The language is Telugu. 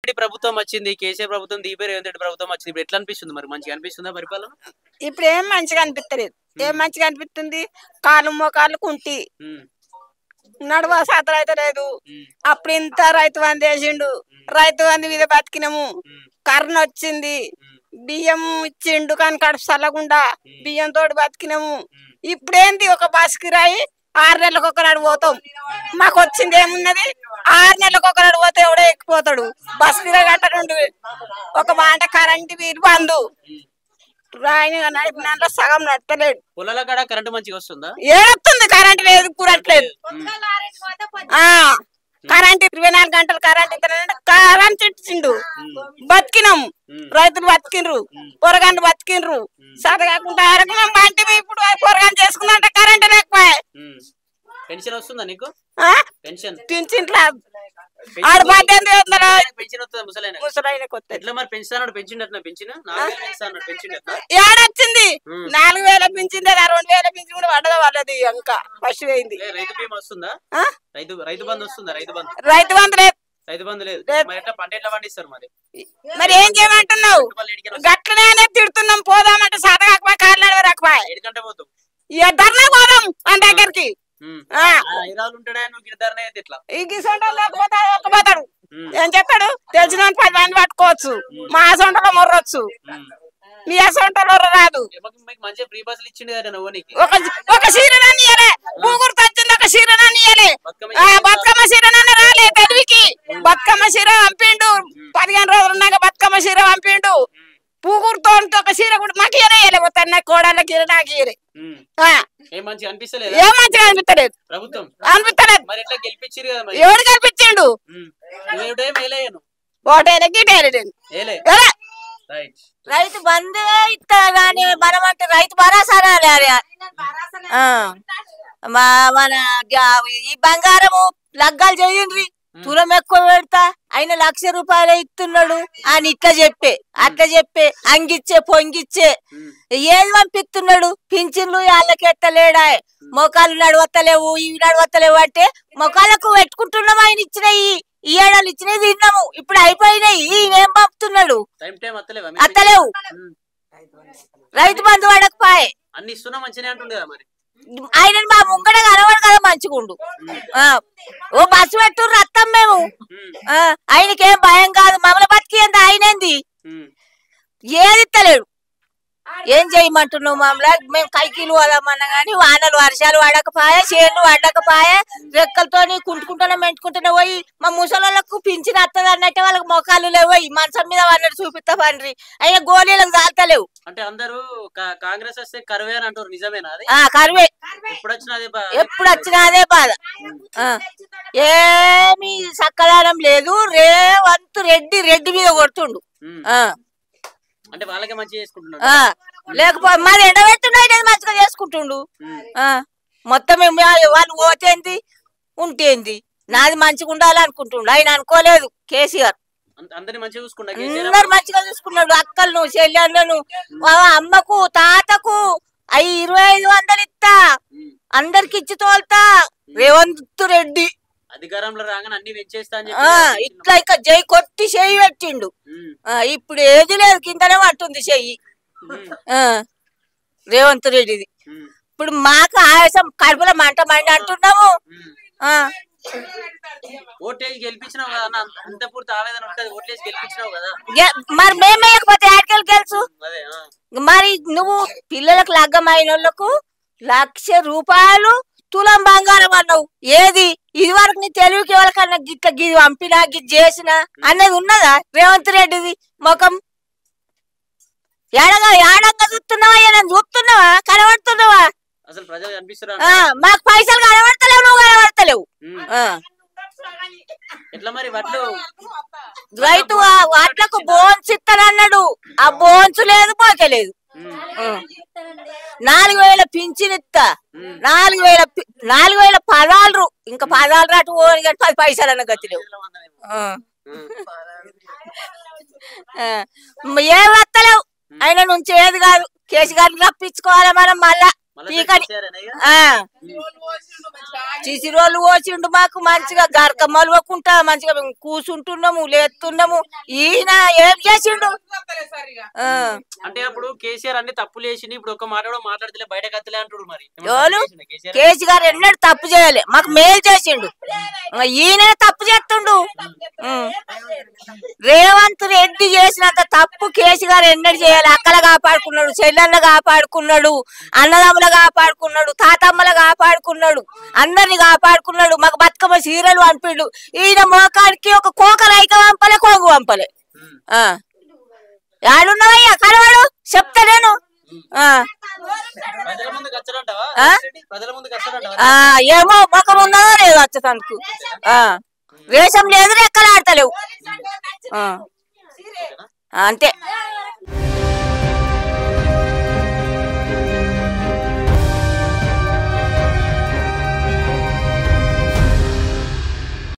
రెడ్డి ప్రభుత్వం వచ్చింది, కేసీఆర్ ప్రభుత్వం దిగిపోయి రేవంత్ రెడ్డి ప్రభుత్వం వచ్చింది. ఇప్పుడు ఎట్లా అనిపిస్తుంది మరి? మంచిగా అనిపిస్తుందా పరిపాలన? ఇప్పుడు ఏం మంచిగా అనిపిస్తలేదు. ఏం మంచిగా అనిపిస్తుంది? కాళ్ళు మోకాళ్ళు కుంటి నడువ సాతలు అయితే లేదు. అప్పుడు ఇంత రైతు బంధు వేసిండు, రైతు బంధు మీద బతికినాము. కర్ణ వచ్చింది, బియ్యం ఇచ్చిండు కానీ కడుపు చల్లకుండా బియ్యం తోటి బతికినాము. ఇప్పుడేంది ఒక బస్ కిరాయి 6 నెలలకు ఒకనాడు పోతాం. మాకు వచ్చింది ఏమున్నది? 6 నెలలకు ఒకనాడు పోతే ఎవడో ఎక్కిపోతాడు. బస్ కిరాయి కట్టనుండి ఒక మాట కరెంట్ వీలు బంధు నడిపిన సగం నడపలేడు. పొలాల కాడ కరెంట్ మంచిగా వస్తుందా? ఏడుతుంది, కరెంట్ లేదు, కూరట్లేదు. కరెంట్ 24 గంటలు కరెంట్ ఇస్తానంటే కరెంట్ ఇచ్చిండు, బతికినాం. రైతులు బతికిండ్రు, పొరగాండ్రు బతికిండ్రు. సత కాకుండా బంటి ఇప్పుడు పొరగాని చేసుకుందంటే కరెంట్ లేకపోయా. పెన్షన్ వస్తుందా నీకు? పెన్షన్ పింఛన్ రాదు. ఆడ 18,000 ఎట్లా మరి పెంచుతాడు? పెంచిండు పెంచిన 4,000 పెంచిండు. ఏడొచ్చింది 4,000 పింఛన్, 2,000 పింఛన్ కూడా పడదా వాళ్ళది. ఇంకా ఫస్ట్ అయింది. రైతు బీమా వస్తుందా? రైతు బంధు వస్తుందా? రైతు బంధు లేదు. రైతు బంధు లేదు. పంట ఎట్లా పండిస్తారు మరి? మరి ఏం చేయమంటున్నావు? గట్లనే తిడుతున్నాం. పోదామంటే సాధ కాకపోయి కాళ్ళు నడవ రాకపోయి ఎడికంటే పోతాం, ధర్నా పోదాం మన దగ్గరికి. పోతాడు ఏం చెప్తాడు? తెలిసిన 10 మంది పట్టుకోవచ్చు. మా సొంటలో మొర్రొచ్చు, మీ సొంటలో రాదు. ఒక చీరనాన్ని ఇయ్యలే, పూగురు తచ్చింది. ఒక చీరనాన్ని ఇయ్యలే, బతుకమ్మ చీరనాన్ని రాలే తెలివికి. బతుకమ్మ చీర పంపిండు, 15 రోజులు ఉన్నాక బతుకమ్మ చీర పంపిండు. పూగురుతో ఒక చీర కూడా మాకు ఇయ్యలే. పోతాను నా కోడళ్ళ కీర నాకు ఇయ్యలే. ఏం మంచిగా అనిపిస్తలేదు, అనిపిస్తలేదు. ఎవడు గెలిపించిండు? రైతు బంధే ఇస్తా గానీ మనం అంటే రైతు భరోసా మన ఈ బంగారము లగ్గాలు చేయండి, తులం ఎక్కువ పెడతా ఆయన 1,00,000 రూపాయలు ఇస్తున్నాడు అని ఇట్లా చెప్పే అట్లా చెప్పే అంగిచ్చే పొంగిచ్చే ఏది పంపిస్తున్నాడు? పింఛన్లు వాళ్ళకి ఎత్తలేడా? మొఖాలు నడవత్తలేవు, ఇవి నడవత్తలేవు అంటే మొఖాలకు పెట్టుకుంటున్నాం. ఆయన ఇచ్చినవి ఈ ఏడాలు ఇచ్చినవి తిన్నాము, ఇప్పుడు అయిపోయినాయి. ఏం పంపుతున్నాడు? అత్తలేవు. రైతు బంధు పడకపోయే ఆయన మా ముంగడ కనవాడు కదా మంచిగుండు. ఓ బస్సు పెట్టు రత్తం మేము. ఆయనకేం భయం కాదు. మమ్మల్ని బతికేంది ఆయనేంది? ఏది ఇత్తలేడు. ఏం చేయమంటున్నావు? మమ్మల్ని మేము కైకిలు వదమన్నా గానీ వానలు వర్షాలు పడకపోయా, చేనులు పడకపోయా, రెక్కలతోని కుంటుకుంటూనే మెంటుకుంటూనే పోయి మా ముసలోళ్ళకు పింఛన్ వస్తుంది అన్నట్టే వాళ్ళకి మొఖాలు లేవు. మంచం మీద అన్నట్టు చూపిస్తా పండ్రి. అయినా గోళీలకు చాలతలేవు. అంటే అందరూ కాంగ్రెస్ వస్తే కరువే అని అంటారు, నిజమేనా? కరువే ఎప్పుడు వచ్చినా అదే బాధ. ఏమి సక్కదానం లేదు. రేవంత్ రెడ్డి మీద కొడుతుండు. అంటే వాళ్ళకే మంచిగా చేసుకుంటున్నాడు. లేకపోతే మాది ఎండబెట్టుండే మంచిగా చేసుకుంటుండు. మొత్తం వాళ్ళు పోతేంది ఉంటేంది, నాది మంచిగా ఉండాలనుకుంటుండు. ఆయన అనుకోలేదు కేసీఆర్. అందరు మంచిగా చూసుకున్నాడు. అక్కలను చెల్లెళ్ళను అమ్మకు తాతకు 2,500 ఇస్తా, అందరికి ఇచ్చి తోల్తా. రేవంత్ రెడ్డి అధికారంలో రాగానే అన్ని పెంచేస్తా ఇట్లా ఇక జై కొట్టి చెయ్యి పెట్టిండు. ఇప్పుడు ఏది లేదు, కిందనే పట్టుంది చెయ్యి రేవంత్ రెడ్డిది. ఇప్పుడు మాకు ఆయాసం కడుపులో మంట మండి అంటున్నాము. మరి మేమేయకపోతే ఆడికెళ్ళి గెలుసు. మరి నువ్వు పిల్లలకు లగ్గమైన వాళ్ళకు 1,00,000 రూపాయలు తులం బంగారం అన్నావు. ఏది ఇది వరకు నీ తెలివికి ఎవరికన్నా గిట్ల గిది పంపినా గిది చేసినా అనేది ఉన్నదా? రేవంత్ రెడ్డిది ముఖం ఏడంగా చూస్తున్నావా? నేను చూస్తున్నావా? కనబడుతున్నావా? మాకు పైసలు కనబడతలేవు, నువ్వు కనబడతలేవు. రైతు వాట్లకు బోన్స్ ఇస్తానన్నాడు, ఆ బోన్స్ లేదు, పోతలేదు. 4,000 పింఛన్ ఇస్తా, 4,000 పదాలు. ఇంకా పదాలు రాటు పోని కానీ 10 పైసలు అన్న గతి లేవు. ఏం వస్తలేవు. ఆయన నుంచి ఏది కాదు. కేసీఆర్ రప్పించుకోవాలి మనం. మళ్ళా చిసిరోళ్ళు పోసిండు మాకు మంచిగా గరక మలువకుంటా మంచిగా కూసుంటున్నాము లేస్తున్నాము ఈయన ఏం చేసిండు అంటే అప్పుడు కేసీఆర్ అన్ని తప్పులు చేసి ఇప్పుడు ఒక మాట కూడా మాట్లాడితే బయటకు వస్తలే అంటాడు మరి కేసీఆర్ ఎన్నడూ తప్పు చేయాలి మాకు మేలు చేసిండు ఈయన తప్పు చేస్తుండు రేవంత్ రెడ్డి చేసినంత తప్పు కేసీఆర్ ఎన్నడూ చేయాలి అక్కల కాపాడుకున్నాడు చెల్లెళ్ళ కాపాడుకున్నాడు అన్నదమ్ముల కాపాడుకున్నాడు తాతమ్మల కాపాడుకున్నాడు అందరిని కాపాడుకున్నాడు మాకు బతుకమ్మ సీరియల్ పంపిండు ఈయన మోకాడికి ఒక కోకరైక పంపలే కోగు పంపలే యాడున్నావయ్యా కనవాడు చెప్తా నేను ఏమో మొఖం ఉన్నదో లేదు వచ్చేదానికి రేషం లేదు ఎక్కడ ఆడతలేవు అంతే